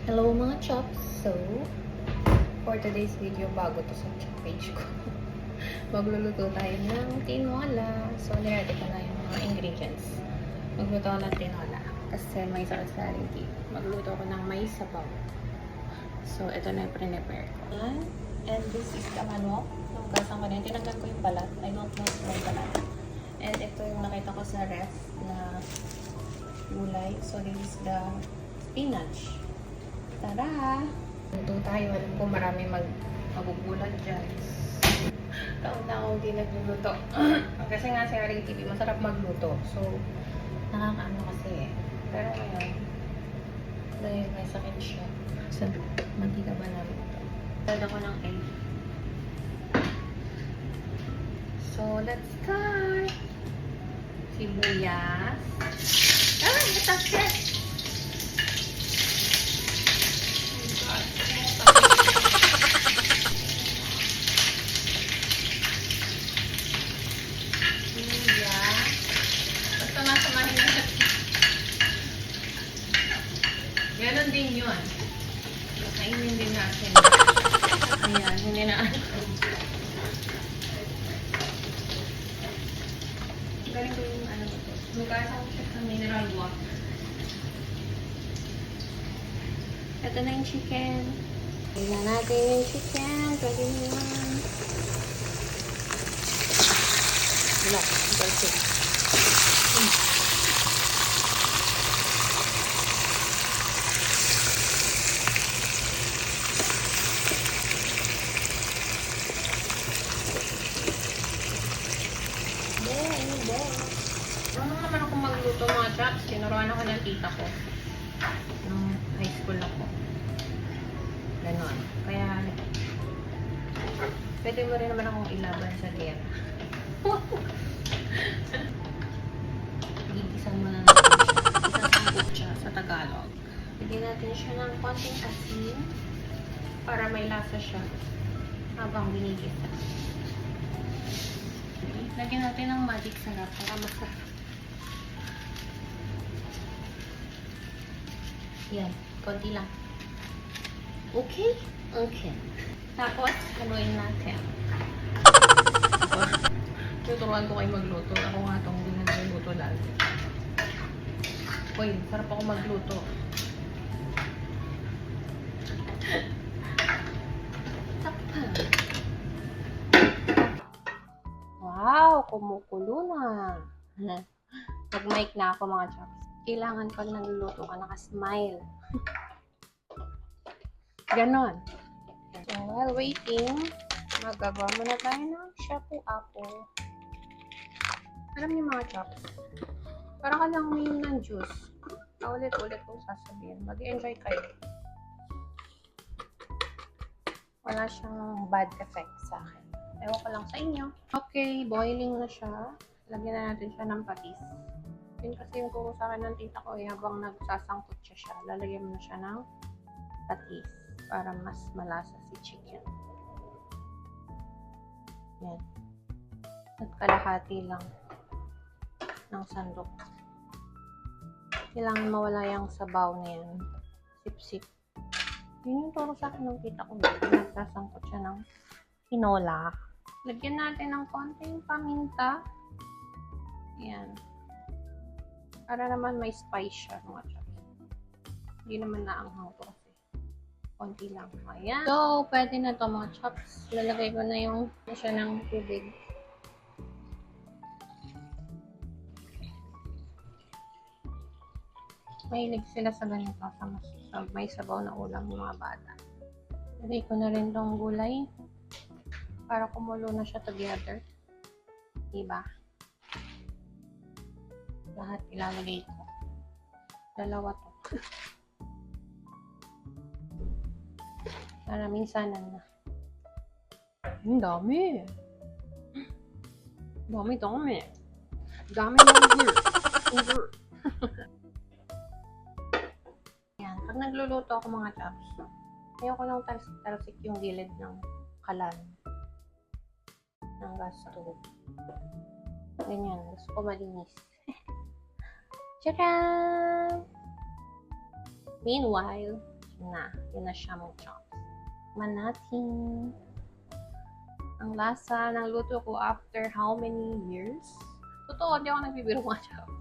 Hello mga chops! So, for today's video, bago to sa page ko, magluluto tayo ng tinola. So, niready ko na yung mga ingredients. Magluto ako ng tinola kasi may sarili. Magluto ko ng may sabaw. So, ito na yung prepare ko. And this is the manok. Nanggasan ko na yun. Tinanggal ko yung balat. I don't know yung balat. And ito yung nakita ko sa ref na gulay. So, this is the spinach. Tara! Luto tayo. Alam ko marami magugulat dyan. Taon na akong hindi nagluluto. Kasi nga si Aring TV, masarap magluto. So, nakakaano kasi eh. Pero ngayon, dahil may sakit siya. So, mantika ba namin ito? Tada ko ng egg. So, let's start! Sibuyas. Ah! Natakit! Ganon din yun. Kainin din natin. Ayan, hindi na ano. Galing ko yung ano ito. Nagkasa ko siya sa mineral water. Ito na yung chicken. Tingnan natin yung chicken. Pwede mo naman. Look, that's it. Ano naman ako magluto mga chops? Tinuruan ako ng tita ko. Nung high school ako. Ganon. Kaya, pwede mo rin naman akong ilaban sa gera. Gigisan mo na natin siya. Isang sangkot siya sa Tagalog. Bigyan natin siya ng konting asin para may lasa siya habang binigisa. Lagyan natin ng magic sarap para masarap. Yan, konti lang. Okay? Okay. Tapos, haluin natin. Tuturuan ko kayo magluto. Ako nga itong hindi na nagluto lalo. Uy, sarap ako magluto. Wow, kumukulo na. Nag-mic na ako mga chops. Kailangan pag nagluluto ka, nakasmile. Ganon. So, while waiting, magagawa muna tayo ng shapu-apo. Alam niyo mga chops, parang ka lang uminom ng juice. Ulit-ulit kong sasabihin. Mag-enjoy kayo. Wala siyang bad effect sa akin. Ewan ko lang sa inyo. Okay, boiling na siya. Lagyan na natin siya ng patis. Yun kasi yung turo sa akin ng tita ko, habang nagsasangkot siya, lalagyan mo na siya ng patis para mas malasa si chicken. Yan. At kalahati lang ng sandok. Kailangan mawala yung sabaw na yan. Sip-sip. Yun yung turo sa akin ng tita ko. Nagsasangkot siya ng tinola. Lagyan natin ng konting paminta. Yan. Para naman may spice siya, mga chops. Hindi naman naanghang to kasi. Konti lang. Ayan. So, pwede na to mga chops. Lalagay ko na yung siya ng tubig. Mahilig sila sa ganito. Sa may sabaw na ulam ng mga bata. Lagay ko na rin tong gulay. Para kumulo na siya together. Diba? Lahat ilalagay ko. Dalawa to. Para minsanan na. Dami. Dami. Dami over. Yan. Pag nagluluto ako mga chops, ayoko lang talsik yung gilid ng kalan. Ng gas stove. Ganyan. Gusto ko malinis. Tcharam! Meanwhile, na. Yun na siya mong chops. Man natin. Ang lasa ng luto ko after how many years? Totoo, hindi ako nagbibiro mga chops.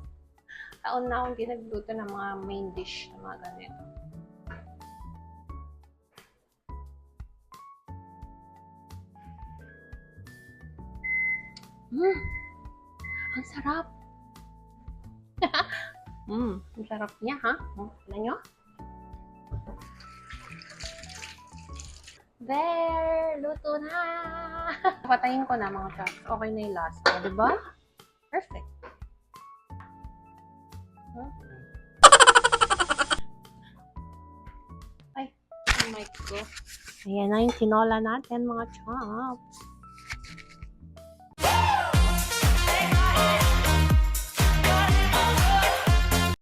Taon na akong ginagluto ng mga main dish na mga ganito. Ang sarap! Ang sarap niya, ha? Ano nyo? There! Luto na! Patayin ko na mga chops. Okay na yung lasa. Diba? Perfect. Ay, oh my God. Ayan na yung tinola natin, mga chops.